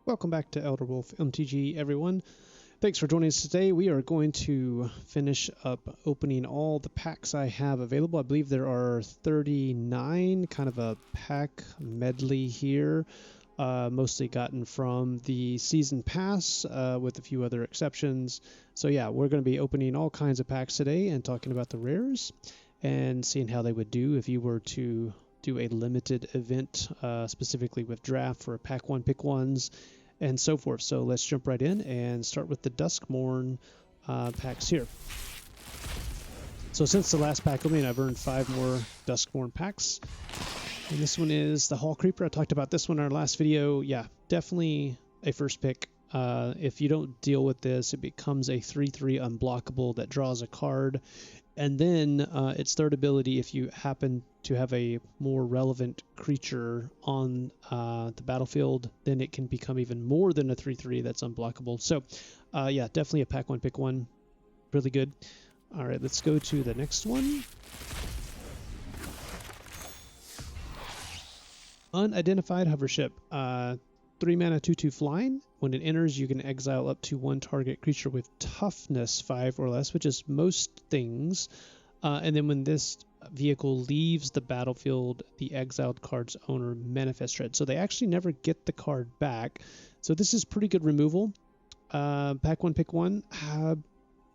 Welcome back to Elder Wolf MTG, everyone. Thanks for joining us today. We are going to finish up opening all the packs I have available. I believe there are 39, kind of a pack medley here, mostly gotten from the season pass with a few other exceptions. So yeah, we're going to be opening all kinds of packs today and talking about the rares and seeing how they would do if you were to do a limited event, specifically with draft for pack one, pick ones, and so forth. So let's jump right in and start with the Duskmourn packs here. So since the last pack opening, I've earned 5 more Duskmourn packs. And this one is the Hall Creeper. I talked about this one in our last video. Yeah, definitely a first pick. If you don't deal with this, it becomes a 3/3 unblockable that draws a card. And then its third ability, if you happen to have a more relevant creature on the battlefield, then it can become even more than a 3/3 that's unblockable. So yeah, definitely a pack one, pick one. Really good. All right, let's go to the next one. Unidentified hover ship. 3 mana 2/2 flying. When it enters, you can exile up to 1 target creature with toughness 5 or less, which is most things. And then when this vehicle leaves the battlefield, the exiled card's owner manifests dread. So they actually never get the card back. So this is pretty good removal. Pack one, pick one.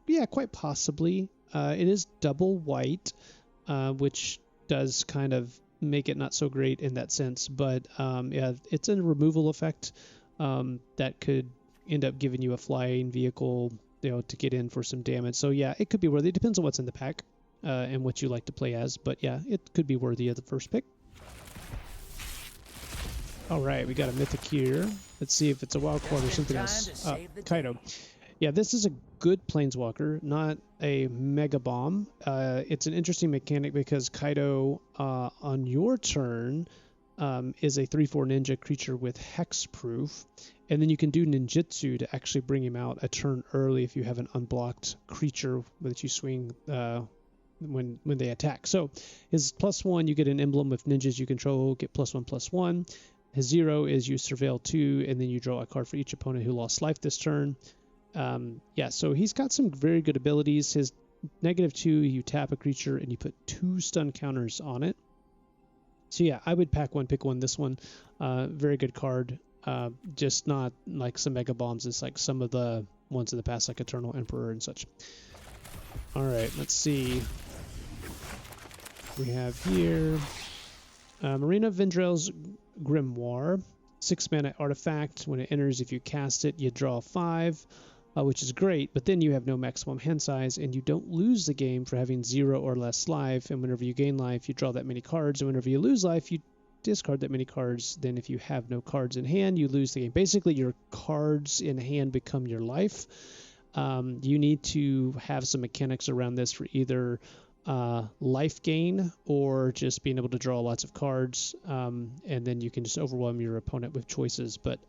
Yeah, quite possibly. It is double white, which does kind of make it not so great in that sense, but yeah, it's a removal effect that could end up giving you a flying vehicle, to get in for some damage. So yeah, it could be worthy. It depends on what's in the pack and what you like to play as, but yeah, it could be worthy of the first pick. All right, we got a mythic here. Let's see if it's a wild card or something else. Kaido. Yeah, this is a good planeswalker, not a mega bomb. It's an interesting mechanic because Kaido on your turn is a 3/4 ninja creature with hexproof, and then you can do ninjutsu to actually bring him out a turn early if you have an unblocked creature that you swing when they attack. So his +1, you get an emblem with ninjas you control, get +1/+1. His 0 is you surveil 2, and then you draw a card for each opponent who lost life this turn. Yeah, so he's got some very good abilities. His -2, you tap a creature and you put 2 stun counters on it. So yeah, I would pack one, pick one. This one, very good card. Just not like some mega bombs. It's like some of the ones in the past, like Eternal Emperor and such. All right, let's see. We have here Marina Vendrell's Grimoire, 6 mana artifact. When it enters, if you cast it, you draw 5. Which is great, but then you have no maximum hand size, and you don't lose the game for having 0 or less life, and whenever you gain life, you draw that many cards, and whenever you lose life, you discard that many cards. Then if you have no cards in hand, you lose the game. Basically, your cards in hand become your life. You need to have some mechanics around this for either life gain or just being able to draw lots of cards, and then you can just overwhelm your opponent with choices, but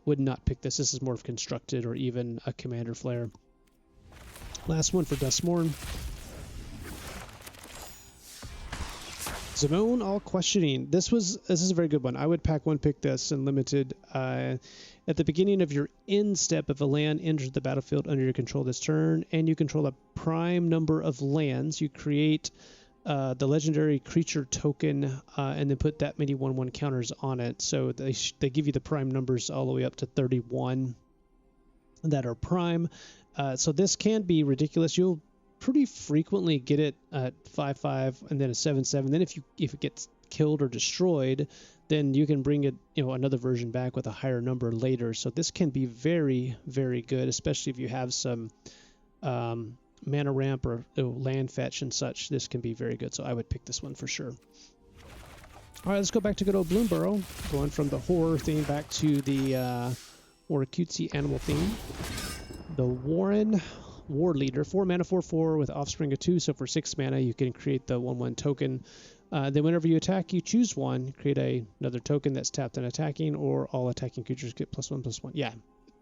would not pick this. This is more of constructed or even a commander flare. Last one for Duskmourn. Zimone All Questioning. This is a very good one. I would pack one, pick this, and limited. At the beginning of your end step, if a land enters the battlefield under your control this turn, and you control a prime number of lands, you create the legendary creature token, and then put that many 1/1 counters on it. So they give you the prime numbers all the way up to 31 that are prime. So this can be ridiculous. You'll pretty frequently get it at 5/5 and then a 7/7. Then if it gets killed or destroyed, then you can bring it, another version back with a higher number later. So this can be very, very good, especially if you have some mana ramp or land fetch and such. This can be very good. So I would pick this one for sure. All right, let's go back to good old Bloomborough, going from the horror theme back to the more cutesy animal theme. The Warren War Leader, 4 mana 4/4 with offspring of 2. So for 6 mana, you can create the 1/1 token. Then whenever you attack, you choose one, create another token that's tapped and attacking, or all attacking creatures get +1/+1. Yeah,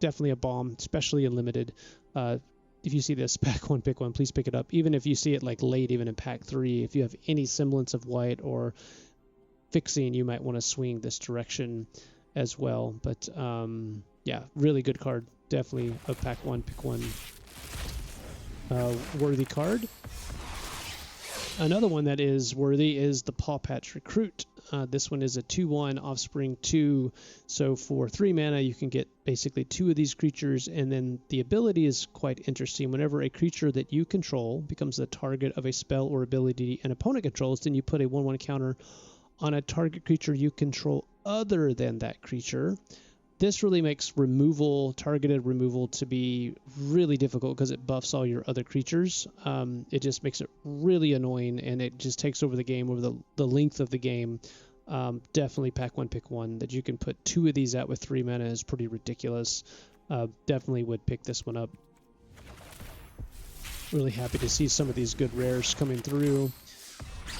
definitely a bomb, especially in limited. If you see this pack one, pick one, please pick it up. Even if you see it like late, even in pack 3, if you have any semblance of white or fixing, you might want to swing this direction as well. But yeah, really good card. Definitely a pack one, pick one worthy card. Another one that is worthy is the Paw Patch Recruit. This one is a 2/1 Offspring 2, so for 3 mana you can get basically 2 of these creatures, and then the ability is quite interesting. Whenever a creature that you control becomes the target of a spell or ability an opponent controls, then you put a 1/1 counter on a target creature you control other than that creature. This really makes removal, targeted removal, to be really difficult because it buffs all your other creatures. It just makes it really annoying, and it just takes over the game, over the length of the game. Definitely pack one, pick one. That you can put 2 of these out with 3 mana is pretty ridiculous. Definitely would pick this one up. Really happy to see some of these good rares coming through.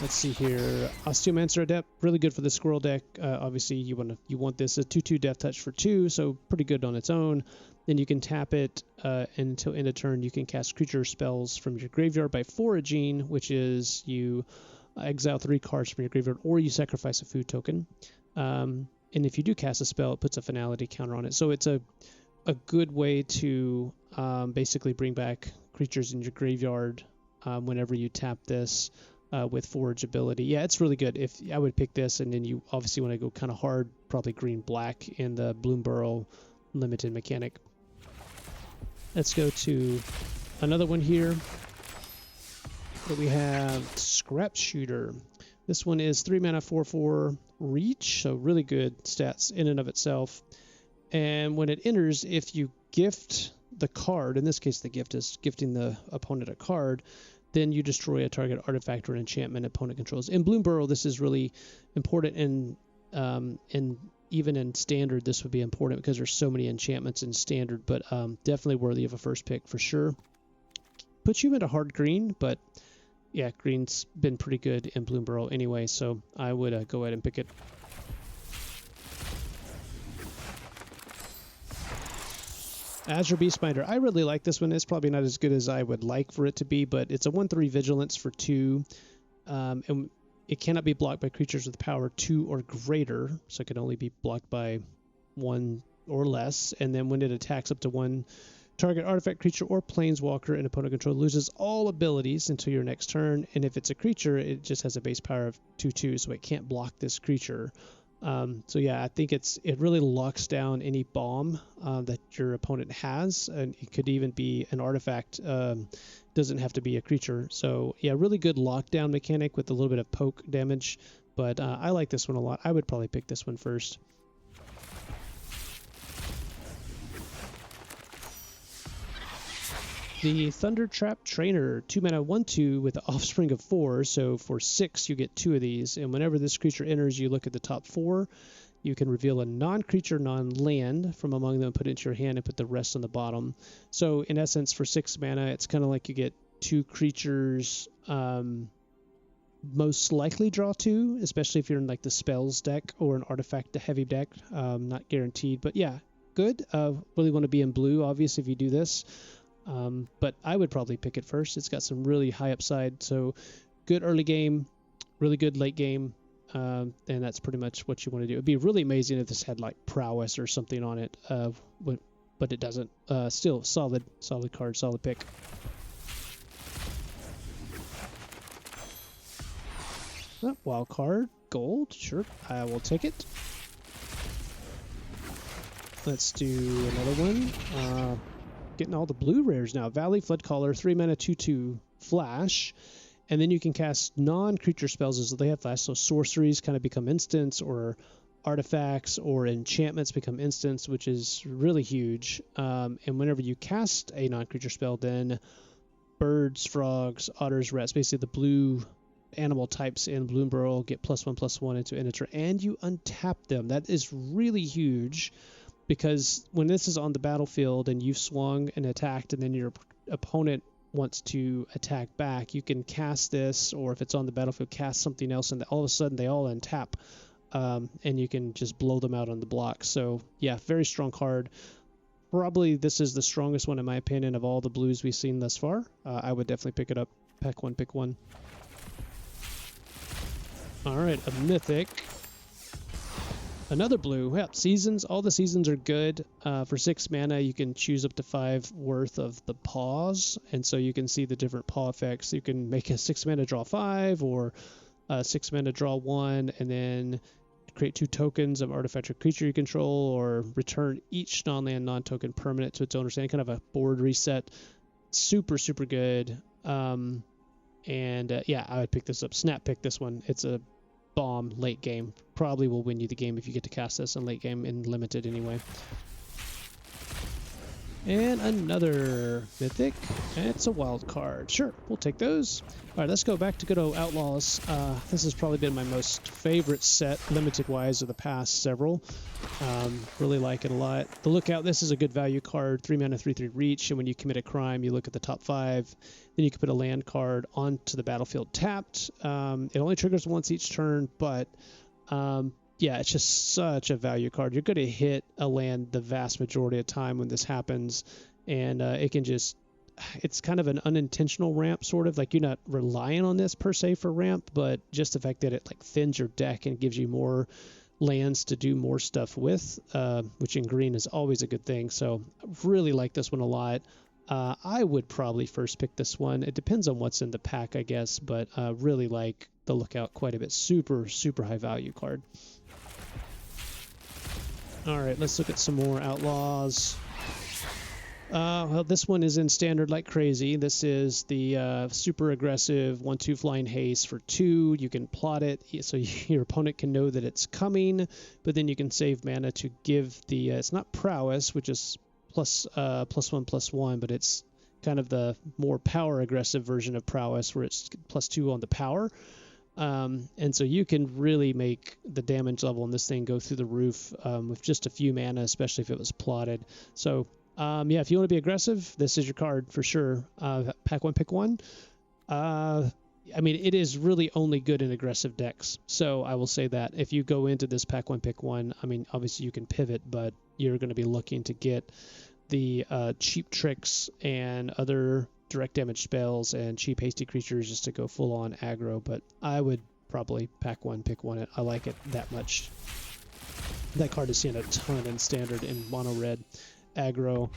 Let's see here. Osteomancer Adept, really good for the squirrel deck. Obviously, you want this a 2/2 Death Touch for 2, so pretty good on its own. Then you can tap it, and until end of turn, you can cast creature spells from your graveyard by foraging, which is you exile 3 cards from your graveyard, or you sacrifice a food token. And if you do cast a spell, it puts a finality counter on it. So it's a good way to basically bring back creatures in your graveyard whenever you tap this. With forage ability. Yeah, it's really good. If I would pick this, and then you obviously want to go kind of hard, probably green-black in the Bloomburrow limited mechanic. Let's go to another one here. But we have Scrap Shooter. This one is 3 mana 4/4 reach, so really good stats in and of itself. And when it enters, if you gift the card, in this case the gift is gifting the opponent a card, then you destroy a target artifact or enchantment opponent controls. In Bloomburrow, this is really important, and even in Standard, this would be important because there's so many enchantments in Standard, but definitely worthy of a first pick for sure. Puts you into hard green, but yeah, green's been pretty good in Bloomburrow anyway, so I would go ahead and pick it. Azure Beastbinder, I really like this one. It's probably not as good as I would like for it to be, but it's a 1/3 Vigilance for 2, and it cannot be blocked by creatures with power 2 or greater, so it can only be blocked by 1 or less. And then when it attacks up to 1 target artifact, creature, or planeswalker in opponent control, loses all abilities until your next turn. And if it's a creature, it just has a base power of 2/2, so it can't block this creature. So yeah, I think it really locks down any bomb that your opponent has, and it could even be an artifact. Doesn't have to be a creature. So yeah, really good lockdown mechanic with a little bit of poke damage. But I like this one a lot. I would probably pick this one first. The Thundertrap Trainer, 2 mana 1/2 with the offspring of 4, so for 6 you get 2 of these, and whenever this creature enters, you look at the top 4, you can reveal a non-creature, non-land from among them, put it into your hand, and put the rest on the bottom. So in essence, for 6 mana, it's kind of like you get 2 creatures, most likely draw 2, especially if you're in like the spells deck or an artifact heavy deck, not guaranteed, but yeah, good. Really want to be in blue, obviously, if you do this. But I would probably pick it first. It's got some really high upside, so good early game, really good late game, and that's pretty much what you want to do. It'd be really amazing if this had like prowess or something on it, but it doesn't. Still solid card, solid pick. Wild card, gold, sure, I will take it. Let's do another one. Getting all the blue rares now. Valley Floodcaller, 3 mana 2/2 flash, and then you can cast non-creature spells as they have flash. So sorceries kind of become instants, or artifacts or enchantments become instants, which is really huge. And whenever you cast a non-creature spell, then birds, frogs, otters, rats, basically the blue animal types in Bloomburrow get +1/+1 into enter, and you untap them. That is really huge. Because when this is on the battlefield and you've swung and attacked, and then your opponent wants to attack back, you can cast this, or if it's on the battlefield, cast something else, and all of a sudden they all untap, and you can just blow them out on the block. So yeah, very strong card. Probably this is the strongest one in my opinion of all the blues we've seen thus far. I would definitely pick it up. Pack one, pick one. All right, a mythic. Another blue. Yep, seasons. All the seasons are good. For 6 mana, you can choose up to 5 worth of the paws, and so you can see the different paw effects. You can make a 6 mana draw 5, or 6 mana draw 1, and then create 2 tokens of artifact or creature you control, or return each non-land, non-token permanent to its owner's hand. Kind of a board reset. Super, super good. Yeah, I would pick this up. Snap pick this one. It's a bomb late game. Probably will win you the game if you get to cast this in late game in limited anyway. And another mythic. It's a wild card. Sure, we'll take those. All right, let's go back to good old Outlaws. This has probably been my most favorite set, limited-wise, of the past several. Really like it a lot. The Lookout, this is a good value card. 3 mana, 3/3 reach, and when you commit a crime, you look at the top 5. Then you can put a land card onto the battlefield tapped. It only triggers once each turn, but yeah, it's just such a value card. You're going to hit a land the vast majority of time when this happens, and it can just, it's kind of an unintentional ramp, sort of. Like, you're not relying on this per se for ramp, but just the fact that it like thins your deck and gives you more lands to do more stuff with, which in green is always a good thing. So I really like this one a lot. I would probably first pick this one. It depends on what's in the pack, I guess, but really like the Lookout quite a bit. Super, super high value card. All right, let's look at some more Outlaws. Well, this one is in standard like crazy. This is the super aggressive 1/2 flying haste for 2. You can plot it so your opponent can know that it's coming, but then you can save mana to give the, it's not prowess, which is +1/+1, but it's kind of the more power aggressive version of prowess, where it's +2 on the power. And so you can really make the damage level on this thing go through the roof with just a few mana, especially if it was plotted. So yeah, if you want to be aggressive, this is your card for sure. Pack 1, pick 1. I mean, it is really only good in aggressive decks. So I will say that if you go into this pack 1, pick 1, I mean, obviously you can pivot, but you're going to be looking to get the cheap tricks and other direct damage spells and cheap hasty creatures just to go full on aggro. But I would probably pack 1, pick 1. I like it that much. That card is seen a ton in standard in mono red aggro.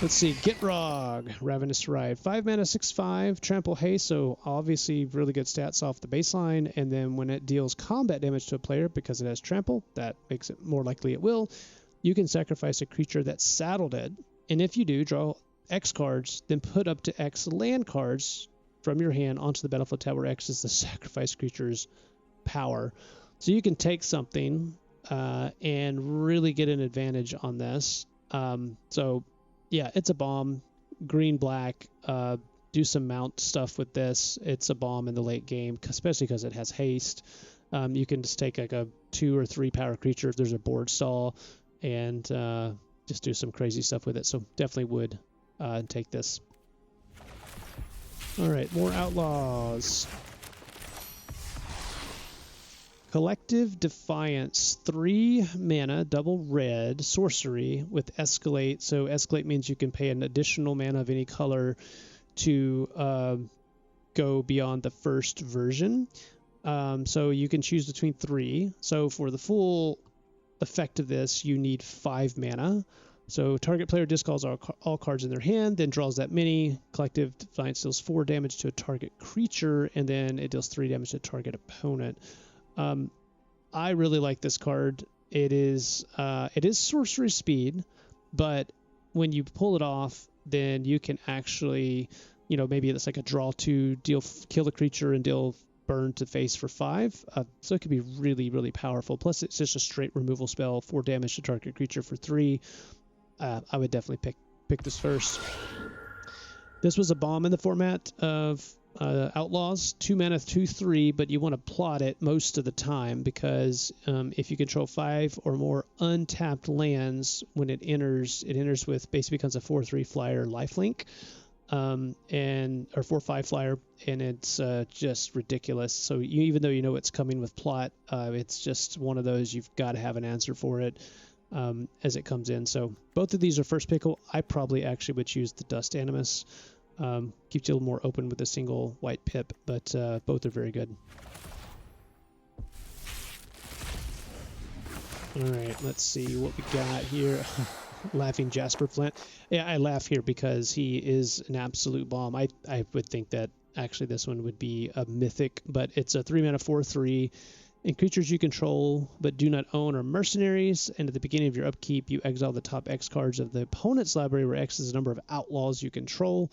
Let's see, Gitrog, Ravenous Ride, 5 mana, 6/5, trample haste, so obviously really good stats off the baseline. And then when it deals combat damage to a player, because it has trample, that makes it more likely it will, you can sacrifice a creature that's saddle dead. And if you do, draw X cards, then put up to X land cards from your hand onto the battlefield tab, where X is the sacrifice creature's power. So you can take something and really get an advantage on this. So yeah, it's a bomb. Green, black, do some mount stuff with this. It's a bomb in the late game, especially because it has haste. You can just take like a 2 or 3 power creature if there's a board stall, and just do some crazy stuff with it. So definitely would take this. All right, more Outlaws. Collective Defiance, 3 mana, double red, sorcery with Escalate. So Escalate means you can pay an additional mana of any color to go beyond the first version. So you can choose between 3. So for the full effect of this, you need 5 mana. So target player discards all cards in their hand, then draws that many. Collective Defiance deals 4 damage to a target creature, and then it deals 3 damage to a target opponent. I really like this card. It is sorcery speed, but when you pull it off, then you can actually, you know, maybe it's like a draw 2, kill the creature and deal burn to face for 5. So it could be really, really powerful. Plus, it's just a straight removal spell, 4 damage to target creature for 3. I would definitely pick this first. This was a bomb in the format of Outlaws, 2 mana, 2/3, but you want to plot it most of the time, because if you control 5 or more untapped lands, when it enters with, basically becomes a 4/3 flyer lifelink, or 4/5 flyer, and it's just ridiculous. So even though you know it's coming with plot, it's just one of those, you've got to have an answer for it as it comes in. So both of these are first pick. I probably actually would choose the Dust Animus. Keeps you a little more open with a single white pip, but both are very good. All right, let's see what we got here. Laughing Jasper Flint. Yeah, I laugh here because he is an absolute bomb. I would think that actually this one would be a mythic, but it's a 3-mana 4/3. And creatures you control but do not own are mercenaries. And at the beginning of your upkeep, you exile the top X cards of the opponent's library, where X is the number of outlaws you control.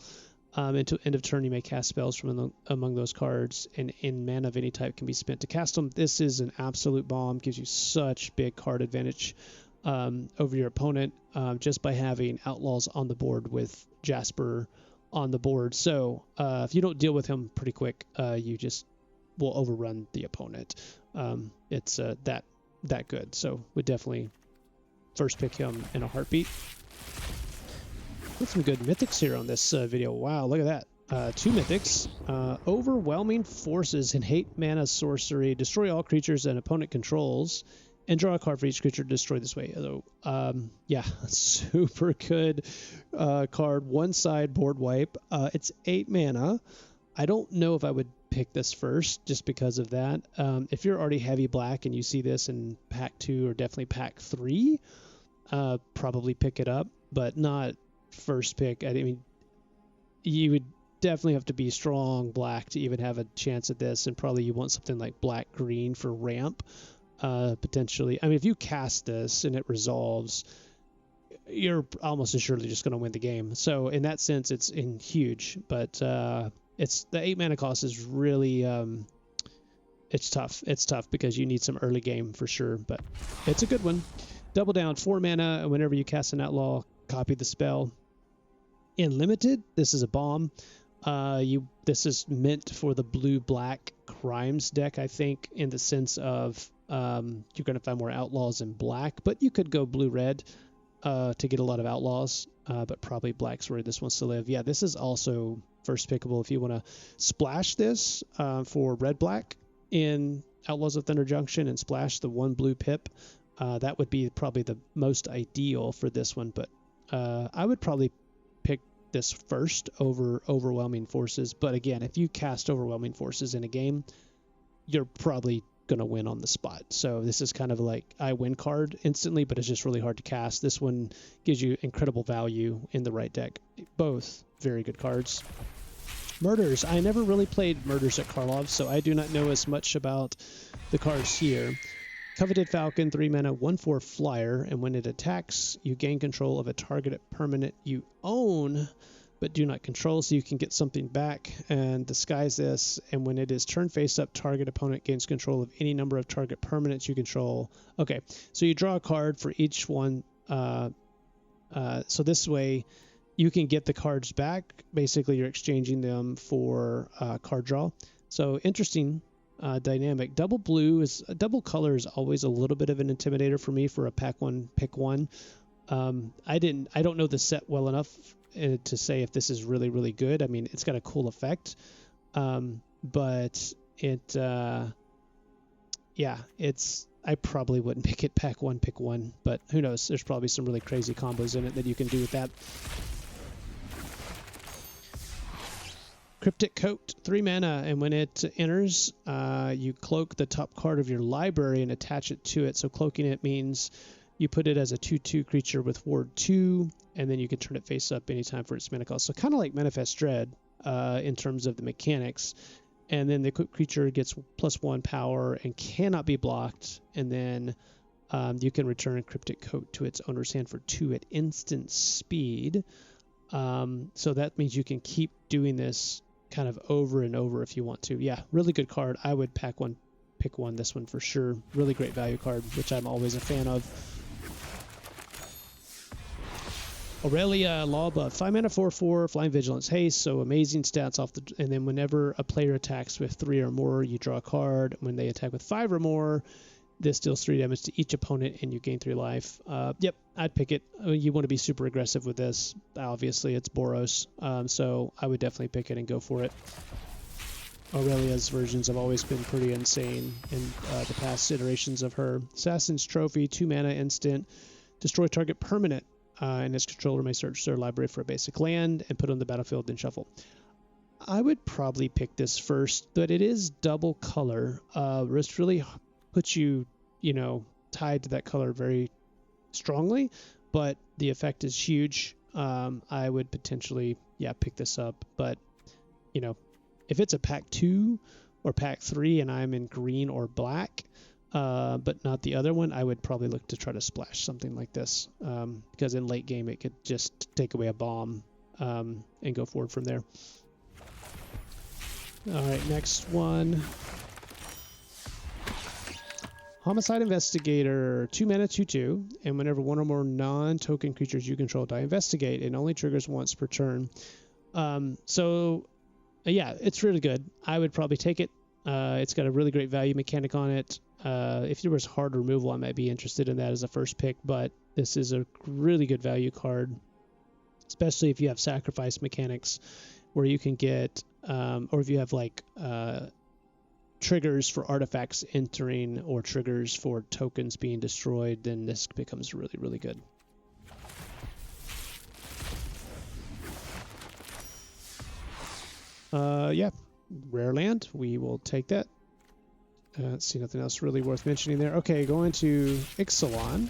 Until end of turn, you may cast spells from among those cards, and in mana of any type can be spent to cast them. This is an absolute bomb. Gives you such big card advantage over your opponent just by having outlaws on the board with Jasper on the board. So if you don't deal with him pretty quick, you just will overrun the opponent. It's that good. So would definitely first pick him in a heartbeat. Put some good mythics here on this video. Wow, look at that. 2 mythics. Overwhelming Forces and 8 mana sorcery. Destroy all creatures an opponent controls, and draw a card for each creature to destroy this way. So, yeah, super good card. One side board wipe. It's 8 mana. I don't know if I would pick this first just because of that. If you're already heavy black and you see this in pack 2 or definitely pack 3, probably pick it up, but not first pick. I mean, you would definitely have to be strong black to even have a chance at this, and probably you want something like black green for ramp, potentially. I mean, if you cast this and it resolves, you're almost assuredly just going to win the game. So in that sense, it's huge, but it's the 8 mana cost is really it's tough. It's tough because you need some early game for sure, but it's a good one. Double down, 4 mana, and whenever you cast an outlaw, copy the spell. In limited, this is a bomb. This is meant for the blue-black crimes deck, I think, in the sense of you're going to find more outlaws in black, but you could go blue-red to get a lot of outlaws, but probably black's where this wants to live. Yeah, this is also first pickable if you want to splash this for red-black in Outlaws of Thunder Junction and splash the 1 blue pip. That would be probably the most ideal for this one, but I would probably pick this first over Overwhelming Forces. But again, if you cast Overwhelming Forces in a game, you're probably going to win on the spot. So this is kind of like I win card instantly, but it's just really hard to cast. This one gives you incredible value in the right deck. Both very good cards. Murders. I never really played Murders at Karlov, so I do not know as much about the cards here. Coveted Falcon, 3 mana, 1/4 flyer, and when it attacks, you gain control of a targeted permanent you own but do not control, so you can get something back and disguise this, and when it is turn face up, target opponent gains control of any number of target permanents you control. Okay, so you draw a card for each one, so this way you can get the cards back. Basically, you're exchanging them for card draw. So interesting dynamic. Double color is always a little bit of an intimidator for me for a pack 1 pick 1. I don't know the set well enough to say if this is really, really good. I mean, it's got a cool effect, but it I probably wouldn't pick it pack 1 pick 1, but who knows, there's probably some really crazy combos in it that you can do with that. Cryptic Coat, 3 mana, and when it enters, you cloak the top card of your library and attach it to it. So cloaking it means you put it as a 2/2 creature with Ward 2, and then you can turn it face up anytime for its mana cost. So kind of like Manifest Dread in terms of the mechanics. And then the creature gets +1 power and cannot be blocked, and then you can return Cryptic Coat to its owner's hand for 2 at instant speed. So that means you can keep doing this kind of over and over if you want to. Yeah, really good card. I would pack 1 pick 1 this one for sure. Really great value card, which I'm always a fan of. Aurelia, Lawbuff, 5 mana 4/4, Flying Vigilance, Haste, so amazing stats off the. And then whenever a player attacks with 3 or more, you draw a card. When they attack with 5 or more, this deals 3 damage to each opponent, and you gain 3 life. Yep, I'd pick it. You want to be super aggressive with this. Obviously, it's Boros, so I would definitely pick it and go for it. Aurelia's versions have always been pretty insane in the past iterations of her. Assassin's Trophy, 2 mana instant, destroy target permanent, and its controller may search their library for a basic land and put it on the battlefield, then shuffle. I would probably pick this first, but it is double color, which really puts you, tied to that color very strongly, but the effect is huge. I would potentially, yeah, pick this up. But, you know, if it's a pack 2 or pack 3 and I'm in green or black, but not the other one, I would probably look to try to splash something like this, because in late game it could just take away a bomb and go forward from there. All right, next one. Homicide Investigator, 2 mana, 2/2, and whenever one or more non-token creatures you control die investigate, it only triggers once per turn. Yeah, it's really good. I would probably take it. It's got a really great value mechanic on it. If there was hard removal, I might be interested in that as a first pick, but this is a really good value card, especially if you have sacrifice mechanics where you can get, or if you have like triggers for artifacts entering or triggers for tokens being destroyed, then this becomes really, really good. Yeah, rare land. We will take that. Let's see, nothing else really worth mentioning there. Okay, going to Ixalan.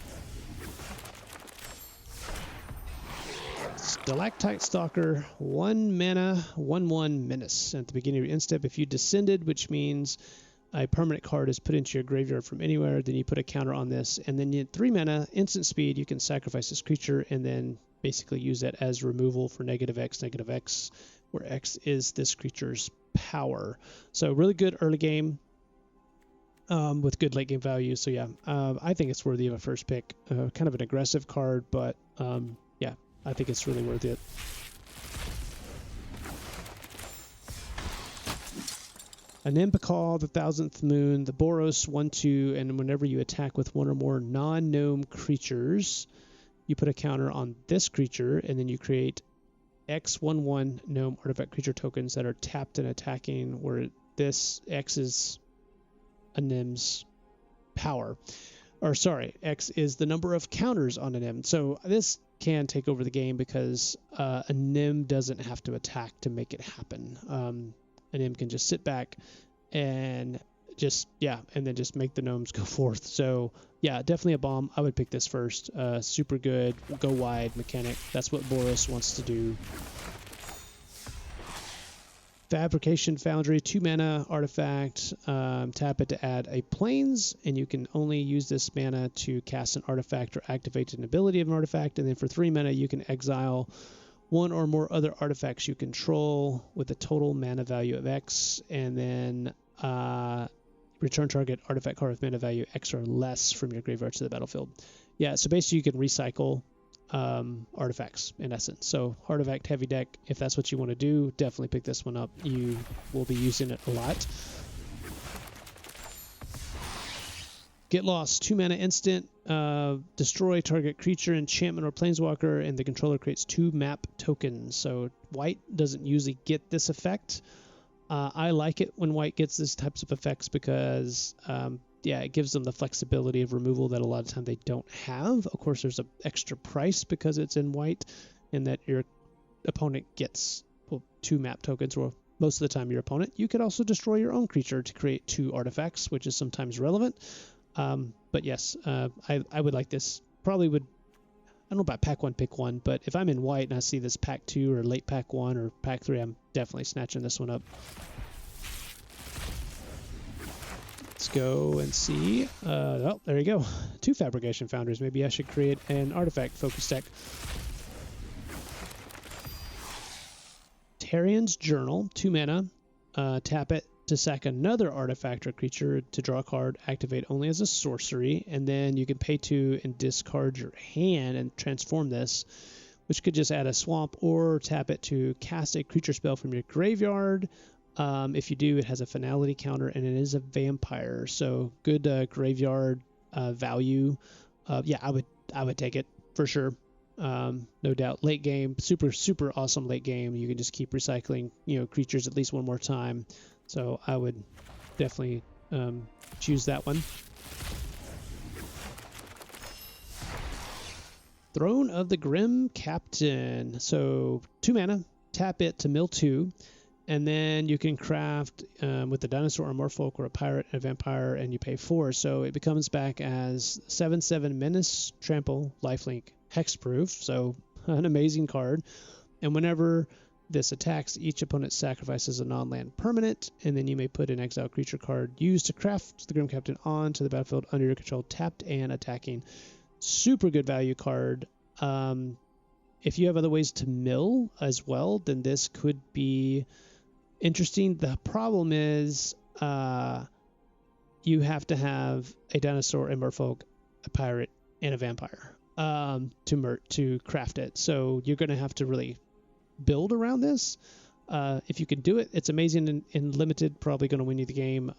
Stalactite Stalker, 1 mana, 1/1 menace. At the beginning of your end step, if you descended, which means a permanent card is put into your graveyard from anywhere, then you put a counter on this, and then you 3 mana, instant speed, you can sacrifice this creature and then basically use that as removal for -X, where X is this creature's power. So really good early game with good late game value. So yeah, I think it's worthy of a first pick. Kind of an aggressive card, but yeah, I think it's really worth it. An Impicall, the 1000th Moon, the Boros, 1/2, and whenever you attack with one or more non-gnome creatures, you put a counter on this creature, and then you create X 1/1 gnome artifact creature tokens that are tapped and attacking, where this X is a NIM's power. Or sorry, X is the number of counters on a NIM. So this can take over the game because a NIM doesn't have to attack to make it happen. A NIM can just sit back and just, yeah, and then just make the gnomes go forth. So yeah, definitely a bomb. I would pick this first. Super good, go wide mechanic. That's what Boros wants to do. Fabrication Foundry, 2 mana artifact. Tap it to add a plains, and you can only use this mana to cast an artifact or activate an ability of an artifact. And then for 3 mana, you can exile one or more other artifacts you control with a total mana value of X, and then return target artifact card with mana value X or less from your graveyard to the battlefield. Yeah, so basically you can recycle artifacts in essence. So artifact heavy deck, if that's what you want to do, definitely pick this one up. You will be using it a lot. Get Lost, 2 mana instant, destroy target creature, enchantment, or planeswalker, and the controller creates 2 map tokens. So white doesn't usually get this effect. I like it when white gets these types of effects because yeah, it gives them the flexibility of removal that a lot of time they don't have. Of course, there's an extra price because it's in white, and that your opponent gets 2 map tokens, or most of the time your opponent. You could also destroy your own creature to create 2 artifacts, which is sometimes relevant. But yes, I would like this. Probably would, I don't know about pack 1, pick 1, but if I'm in white and I see this pack 2 or late pack 1 or pack 3, I'm definitely snatching this one up. Let's go and see. Oh, there you go. 2 Fabrication Foundries. Maybe I should create an artifact focus deck. Tarian's Journal, 2 mana. Tap it to sack another artifact or creature to draw a card, activate only as a sorcery, and then you can pay 2 and discard your hand and transform this, which could just add a swamp, or tap it to cast a creature spell from your graveyard. If you do, it has a finality counter, and it is a vampire, so good graveyard value. Yeah, I would take it for sure. No doubt. Late game, super awesome late game. You can just keep recycling, creatures at least one more time. So I would definitely choose that one. Throne of the Grim Captain. So 2 mana, tap it to mill 2, And then you can craft with a dinosaur, a merfolk, or a pirate, and a vampire, and you pay 4. So it becomes back as 7/7 menace, trample, lifelink, hexproof. So an amazing card. And whenever this attacks, each opponent sacrifices a non-land permanent, and then you may put an exiled creature card used to craft the Grim Captain onto the battlefield under your control, tapped and attacking. Super good value card. If you have other ways to mill as well, then this could be interesting. The problem is you have to have a dinosaur, a merfolk, a pirate, and a vampire to craft it. So you're going to have to really build around this. If you can do it, it's amazing. In limited, probably going to win you the game,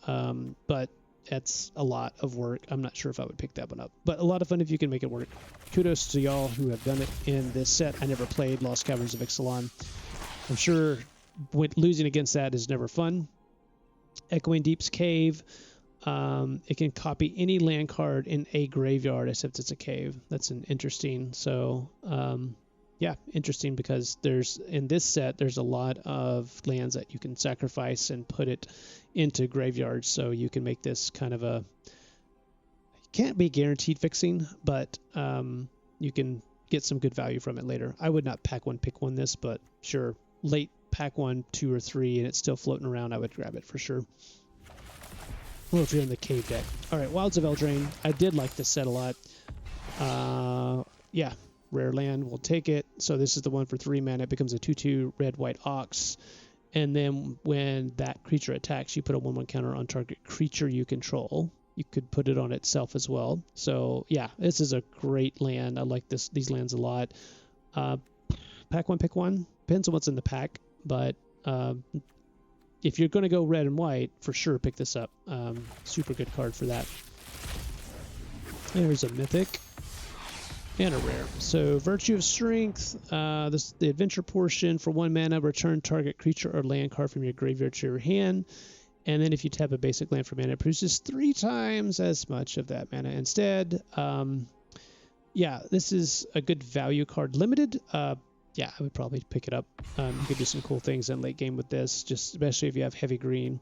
but that's a lot of work. I'm not sure if I would pick that one up, but a lot of fun if you can make it work. Kudos to y'all who have done it in this set. I never played Lost Caverns of Ixalan. I'm sure losing against that is never fun. Echoing Deep's Cave. It can copy any land card in a graveyard except it's a cave. That's an interesting. So yeah, interesting because in this set there's a lot of lands that you can sacrifice and put it into graveyards. So you can make this kind of a, can't be guaranteed fixing, but you can get some good value from it later. I would not pack one, pick one this, but sure, late pack 1, 2, or 3, and it's still floating around, I would grab it for sure. Well, if you're in the cave deck. All right, Wilds of Eldraine. I did like this set a lot. Yeah, rare land, we'll take it. So this is the one for 3 mana. It becomes a 2/2 red-white ox. And then when that creature attacks, you put a 1/1 counter on target creature you control. You could put it on itself as well. So yeah, this is a great land. I like these lands a lot. Pack 1, pick 1. Depends on what's in the pack. But if you're going to go red and white, for sure pick this up. Super good card for that. There's a mythic and a rare. So Virtue of Strength, the adventure portion for 1 mana, return target creature or land card from your graveyard to your hand. And then if you tap a basic land for mana, it produces 3 times as much of that mana instead. Yeah, this is a good value card. Limited, yeah, I would probably pick it up. You could do some cool things in late game with this, just especially if you have heavy green.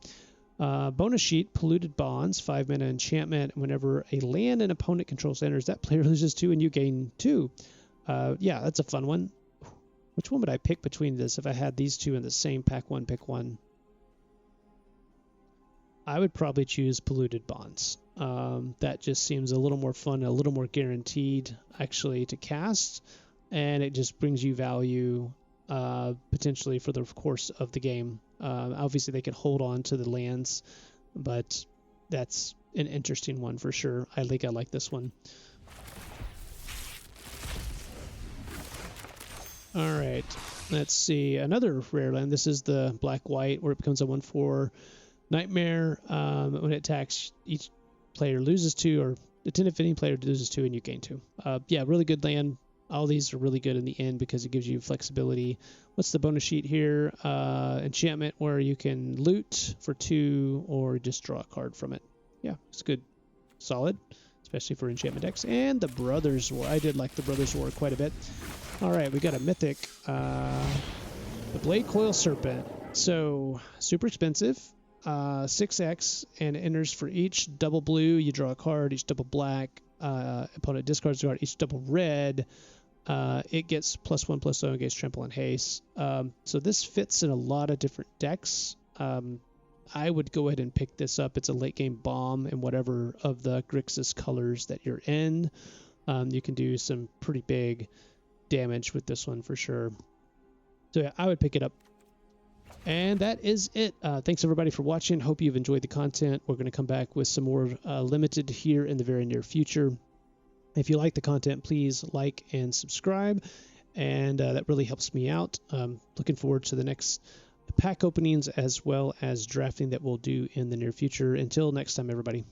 Bonus sheet, Polluted Bonds, 5 mana enchantment. Whenever a land an opponent controls enters, that player loses 2 and you gain 2. Yeah, that's a fun one. Which one would I pick between this if I had these two in the same pack 1, pick 1? I would probably choose Polluted Bonds. That just seems a little more fun, a little more guaranteed actually to cast. And it just brings you value potentially for the course of the game. Obviously, they can hold on to the lands, but that's an interesting one for sure. I like this one. All right, let's see. Another rare land. This is the black-white, where it becomes a 1/4 nightmare. When it attacks, each player loses 2, or the defending player loses 2, and you gain 2. Yeah, really good land. All these are really good in the end because it gives you flexibility. What's the bonus sheet here? Enchantment, where you can loot for 2 or just draw a card from it. Yeah, it's good. Solid, especially for enchantment decks. And the Brothers War. I did like the Brothers War quite a bit. All right, we got a mythic. The Blade Coil Serpent. So, super expensive. 6x, and it enters for each double blue. You draw a card, each double black. Opponent discards a card, each double red. It gets +1/+0 against trample and haste. So this fits in a lot of different decks. I would go ahead and pick this up. It's a late game bomb in whatever of the Grixis colors that you're in. You can do some pretty big damage with this one for sure. So yeah, I would pick it up. And that is it. Thanks everybody for watching. Hope you've enjoyed the content. We're going to come back with some more limited here in the very near future. If you like the content, please like and subscribe, and that really helps me out. Looking forward to the next pack openings as well as drafting that we'll do in the near future. Until next time, everybody.